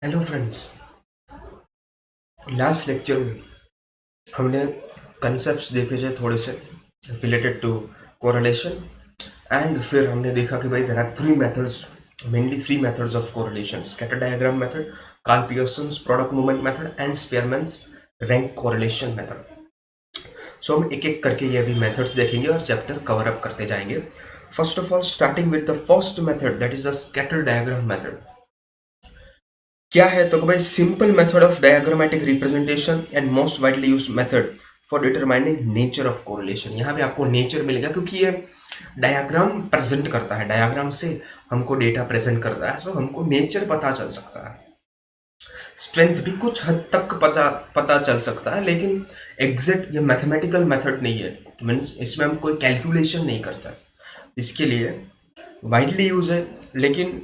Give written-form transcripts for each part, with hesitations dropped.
Hello friends. Last lecture में हमने concepts देखे थे थोड़े से रिलेटेड टू कोरिलेशन। एंड फिर हमने देखा कि भाई there are three methods, mainly three methods of correlation: scatter diagram method, Karl Pearson's product movement method and Spearman's rank correlation method. So हम एक एक करके ये अभी मेथड्स देखेंगे और चैप्टर कवर अप करते जाएंगे। First of all, starting with the first method, that is a scatter diagram method. क्या है तो भाई, simple method of diagrammatic representation and most widely use method for determining nature of correlation. यहाँ पे आपको nature मिलेगा क्योंकि ये डायग्राम प्रेजेंट करता है, डायग्राम से हमको डेटा प्रेजेंट करता है, सो हमको नेचर पता चल सकता है। स्ट्रेंथ भी कुछ हद तक पता चल सकता है, लेकिन एग्जैक्ट ये मैथमेटिकल मेथड नहीं है, मीन्स इसमें हम कोई कैलकुलेशन नहीं करता। इसके लिए वाइडली यूज है, लेकिन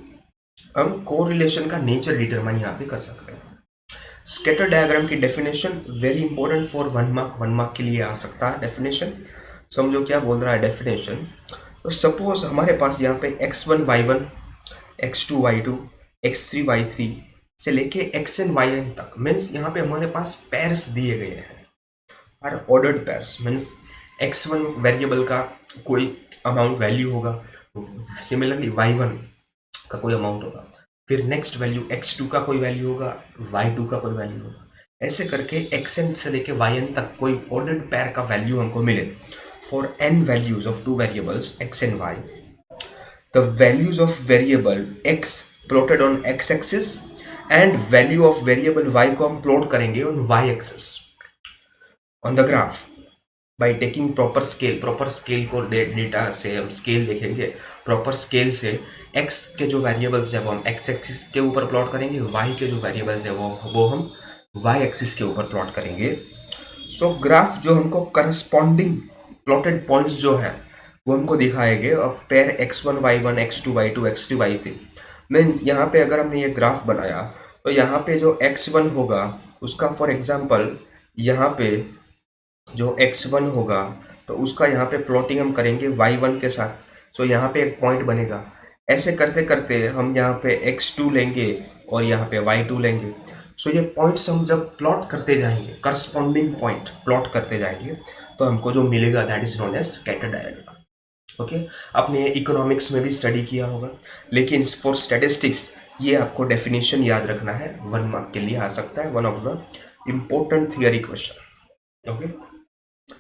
हम कोरिलेशन का नेचर डिटरमाइन यहाँ पे कर सकते हैं। स्कैटर डायग्राम की definition very important for 1 mark, 1 mark के लिए आ सकता है डेफिनेशन। समझो क्या बोल रहा है डेफिनेशन। तो सपोज हमारे पास यहाँ पे x1 y1, x2 y2, x3 y3 से लेके xn yn तक, मीन्स यहाँ पे हमारे पास पेयर्स दिए गए हैं, are ordered pairs. Means x1 variable का कोई अमाउंट वैल्यू होगा, सिमिलरली y1 का कोई अमाउंट होगा, फिर नेक्स्ट वैल्यू x2 का कोई वैल्यू होगा, y2 का कोई वैल्यू होगा, ऐसे करके xn से लेके yn तक कोई ऑर्डर्ड पेयर का वैल्यू हमको मिले for n values of two variables x and y। The values of variable x plotted on x axis and value of variable y को हम प्लॉट करेंगे on y axis on the graph by taking proper scale को data से हम scale देखेंगे। Proper scale से x के जो वेरिएबल्स है वो हम x एक्सिस के ऊपर प्लॉट करेंगे, y के जो वेरिएबल्स है वो हम y एक्सिस के ऊपर प्लॉट करेंगे। सो ग्राफ जो हमको करस्पॉन्डिंग प्लॉटेड पॉइंट्स जो है वो हमको दिखाएंगे of pair x1 y1, x2 y2, x3 y3। Means यहाँ पे अगर हमने ये ग्राफ बनाया तो यहाँ पे जो x1 होगा उसका फॉर एग्जाम्पल यहाँ पे जो x1 होगा तो उसका यहाँ पे प्लॉटिंग हम करेंगे y1 के साथ। सो यहाँ पे एक पॉइंट बनेगा। ऐसे करते करते हम यहाँ पे x2 लेंगे और यहाँ पे y2 लेंगे। सो ये पॉइंट्स हम जब प्लॉट करते जाएंगे, करस्पॉन्डिंग पॉइंट प्लॉट करते जाएंगे, तो हमको जो मिलेगा that is known as scatter diagram. Okay, आपने इकोनॉमिक्स में भी स्टडी किया होगा, लेकिन फॉर स्टैटिस्टिक्स ये आपको डेफिनेशन याद रखना है, 1 मार्क के लिए आ सकता है, one of the important theory question. Okay,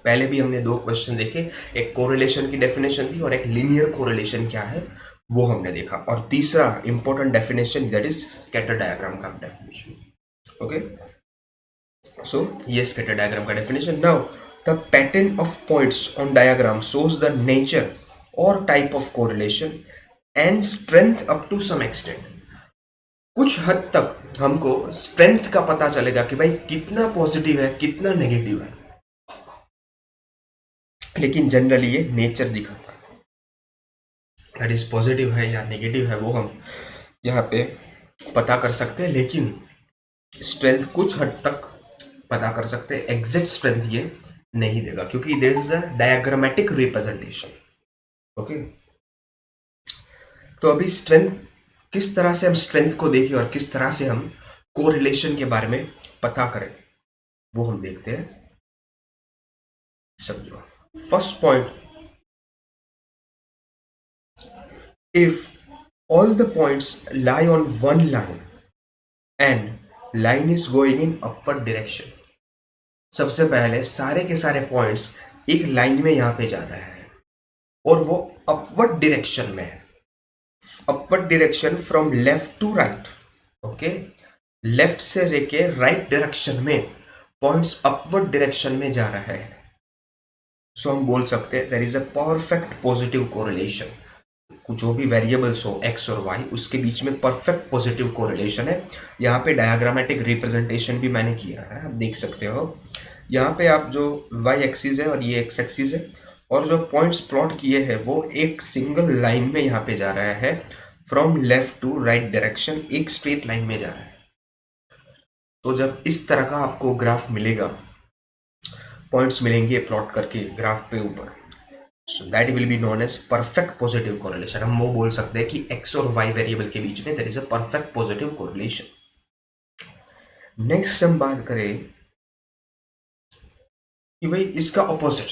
पहले भी हमने दो क्वेश्चन देखे, एक कोरिलेशन की डेफिनेशन थी और एक लीनियर कोरिलेशन क्या है वो हमने देखा, और तीसरा important definition that is scatter diagram का डेफिनेशन। ओके, सो ये स्कैटर डायग्राम का definition. Now the pattern of points on diagram shows the nature और type of correlation and strength up to some extent. कुछ हद तक हमको strength का पता चलेगा कि भाई कितना पॉजिटिव है कितना नेगेटिव है, लेकिन जनरली ये नेचर दिखाता है, दैट इज पॉजिटिव है या नेगेटिव है वो हम यहाँ पे पता कर सकते हैं, लेकिन स्ट्रेंथ कुछ हद तक पता कर सकते हैं। एग्जैक्ट स्ट्रेंथ ये नहीं देगा क्योंकि there is a diagrammatic representation. Okay, तो अभी स्ट्रेंथ, किस तरह से हम स्ट्रेंथ को देखें और किस तरह से हम कोरिलेशन के बारे में पता करें वो हम देखते हैं। समझो, first point, if all the points lie on one line and line is going in upward direction। सबसे पहले सारे के सारे पॉइंट्स एक लाइन में यहां पे जा रहे हैं और वो अपवर्ड डायरेक्शन में है, upward direction from left to right. Okay, left से लेके राइट डायरेक्शन में पॉइंट्स अपवर्ड डायरेक्शन में जा रहे हैं। सो हम बोल सकते हैं there is a perfect positive correlation. जो भी वेरिएबल्स हो x और y उसके बीच में परफेक्ट पॉजिटिव कोरिलेशन है। यहाँ पे डायग्रामेटिक रिप्रेजेंटेशन भी मैंने किया है, आप देख सकते हो। यहाँ पे आप जो y एक्सिस है और ये x एक्सिस है, और जो पॉइंट्स प्लॉट किए हैं वो एक सिंगल लाइन में यहाँ पे जा रहा है, from left to right direction, एक स्ट्रेट लाइन में जा रहा है। तो जब इस तरह का आपको ग्राफ मिलेगा, पॉइंट्स मिलेंगे प्लॉट करके ग्राफ पे ऊपर, so that will be known as perfect positive correlation. हम वो बोल सकते हैं कि x और y वेरिएबल के बीच में there is a perfect positive correlation. Next हम बात करें कि भाई इसका opposite,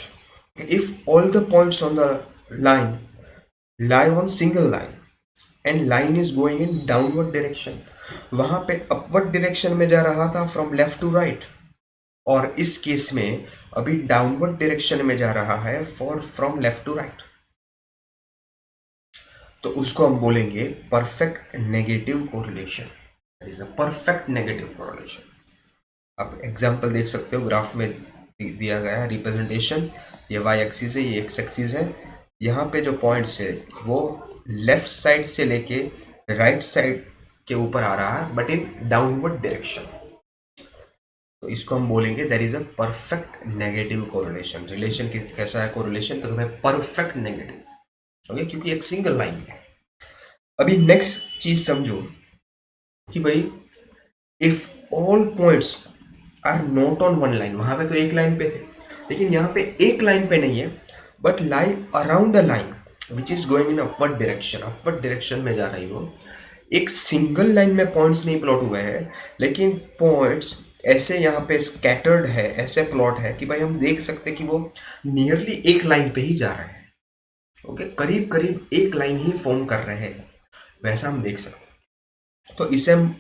if all the points on the line lie on single line and line is going in downward direction, वहां पे upward direction में जा रहा था from left to right, और इस केस में अभी डाउनवर्ड डायरेक्शन में जा रहा है for from left to right, तो उसको हम बोलेंगे perfect negative correlation. That is a perfect negative correlation. आप एग्जांपल देख सकते हो, ग्राफ में दिया गया है रिप्रेजेंटेशन, ये वाई एक्सिस है, ये एक्स एक्सिस है। यहाँ पे जो पॉइंट्स है वो लेफ्ट साइड से लेके राइट साइड के ऊपर आ रहा है, बट इन डाउनवर्ड डायरेक्शन, तो इसको हम बोलेंगे that is a perfect negative correlation. Relation कैसा है कोरिलेशन, तो भाई परफेक्ट नेगेटिव, ओके, क्योंकि एक सिंगल लाइन है। अभी नेक्स्ट चीज समझो कि भाई if all points are not on one line, वहां पे तो एक लाइन पे थे, लेकिन यहाँ पे एक लाइन पे नहीं है, but lie around the line which is going in upward direction, upward direction में जा रही हो। एक सिंगल लाइन में पॉइंट्स नहीं प्लॉट हुए हैं, लेकिन पॉइंट्स ऐसे यहाँ पे स्कैटर्ड है, ऐसे प्लॉट है कि भाई हम देख सकते कि वो नियरली एक लाइन पे ही जा रहे हैं, ओके, करीब करीब एक लाइन ही फॉर्म कर रहे हैं, वैसा हम देख सकते हैं। तो इसे हम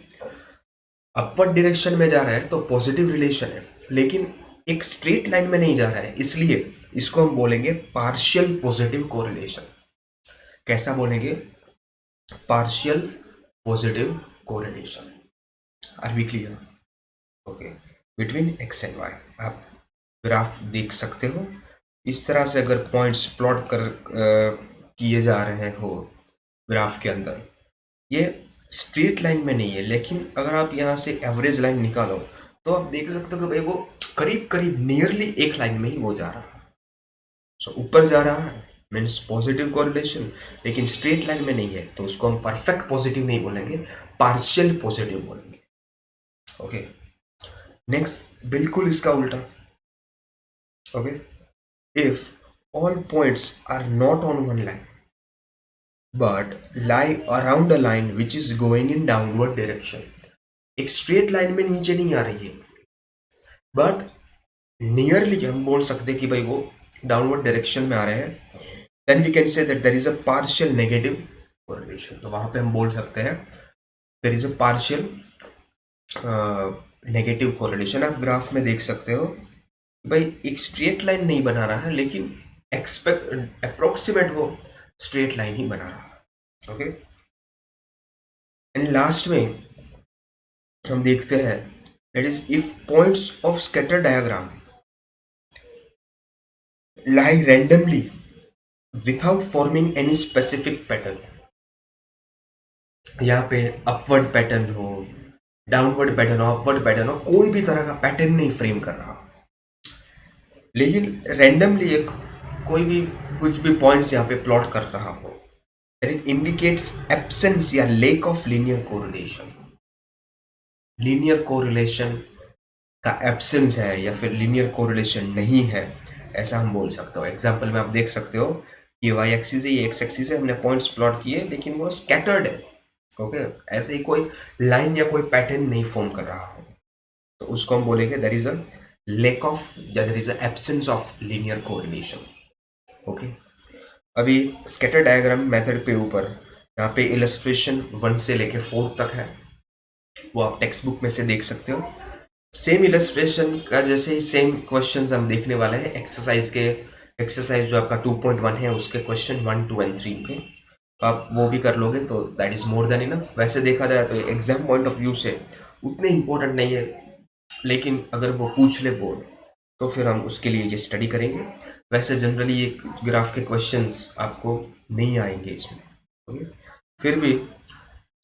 अपवर्ड डायरेक्शन में जा रहा है तो पॉजिटिव रिलेशन है, लेकिन एक स्ट्रेट लाइन में नहीं जा रहा है, इसलिए इसको हम बोलेंगे पार्शियल पॉजिटिव कोरिलेशन। कैसा बोलेंगे, partial positive correlation. Are we clear? Okay, between X and Y आप ग्राफ देख सकते हो। इस तरह से अगर पॉइंट्स प्लॉट कर किए जा रहे हो ग्राफ के अंदर, ये स्ट्रेट लाइन में नहीं है, लेकिन अगर आप यहाँ से एवरेज लाइन निकालो तो आप देख सकते हो कि भाई वो करीब करीब नियरली एक लाइन में ही वो जा रहा है। सो ऊपर जा रहा है मीन्स पॉजिटिव कोरिलेशन, लेकिन स्ट्रेट लाइन में नहीं है, तो उसको हम परफेक्ट पॉजिटिव नहीं बोलेंगे, पार्शियल पॉजिटिव बोलेंगे। ओके, नेक्स्ट बिल्कुल इसका उल्टा। Okay, if all points are not on one line but lie around a line which is going in downward direction, एक स्ट्रेट लाइन में नीचे नहीं आ रही है, बट नियरली हम बोल सकते हैं कि भाई वो डाउनवर्ड डायरेक्शन में आ रहे हैं, then we can say that there is a partial negative correlation. तो वहां पे हम बोल सकते हैं there is a partial negative correlation. आप ग्राफ में देख सकते हो भाई एक स्ट्रेट लाइन नहीं बना रहा है, लेकिन एक्सपेक्ट अप्रोक्सीमेट वो स्ट्रेट लाइन ही बना रहा है। ओके, एंड लास्ट में हम देखते हैं that is if points of scatter diagram lie randomly without forming any specific pattern, यहाँ पे अपवर्ड पैटर्न हो, डाउनवर्ड पैटर्न हो, अपवर्ड पैटर्न हो, कोई भी तरह का पैटर्न नहीं फ्रेम कर रहा, लेकिन रैंडमली एक कोई भी कुछ भी पॉइंट्स यहाँ पे प्लॉट कर रहा हो, इट इंडिकेट्स एब्सेंस या lake of linear correlation. Linear correlation का एब्सेंस है या फिर लीनियर कोरिलेशन नहीं है, ऐसा हम बोल सकते हो। एग्जांपल में आप देख सकते हो ये वाई एक्सिस है, ये एक्स एक्सिस है, हमने पॉइंट्स प्लॉट किए लेकिन वो स्कैटर्ड है। ओके, ऐसे ही कोई लाइन या कोई पैटर्न नहीं फॉर्म कर रहा हो, तो उसको हम बोलेंगे there is a lack of या there is a absence of linear correlation. Okay, अभी स्कैटर डायग्राम मेथड पे ऊपर यहाँ पे इलस्ट्रेशन 1 से लेके 4 तक है, वो आप टेक्स्ट बुक में से देख सकते हो। सेम इलस्ट्रेशन का जैसे ही सेम क्वेश्चंस हम देखने वाले हैं एक्सरसाइज के, एक्सरसाइज जो आपका 2.1 है उसके क्वेश्चन 1, 2 एंड 3 पे, तो आप वो भी कर लोगे तो that is more than enough. वैसे देखा जाए तो एग्जाम पॉइंट ऑफ व्यू से उतने इंपॉर्टेंट नहीं है, लेकिन अगर वो पूछ ले बोर्ड तो फिर हम उसके लिए ये स्टडी करेंगे। वैसे जनरली ये ग्राफ के क्वेश्चंस आपको नहीं आएंगे इसमें, ओके, फिर भी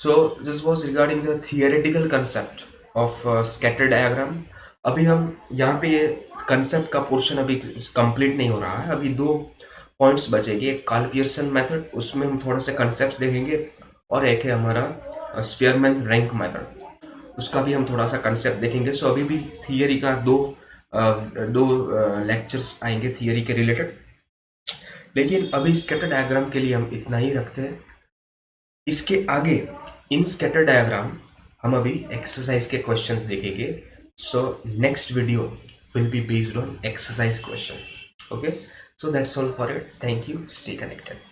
so this was regarding the theoretical concept of scatter diagram. अभी हम यहाँ पे ये कंसेप्ट का पोर्शन अभी कंप्लीट नहीं हो रहा है, अभी 2 पॉइंट्स बचेंगे, एक कार्ल पियर्सन मेथड उसमें हम थोड़ा सा कंसेप्ट देखेंगे, और एक है हमारा स्पीयरमैन रैंक मेथड, उसका भी हम थोड़ा सा कंसेप्ट देखेंगे। सो अभी भी थियरी का दो लेक्चर्स आएंगे थियरी के रिलेटेड, लेकिन अभी स्कैटर डायग्राम के लिए हम इतना ही रखते हैं। इसके आगे इन स्कैटर डायग्राम हम अभी एक्सरसाइज के क्वेश्चंस देखेंगे. So next video will be based on exercise question. Okay, so that's all for it. Thank you. Stay connected.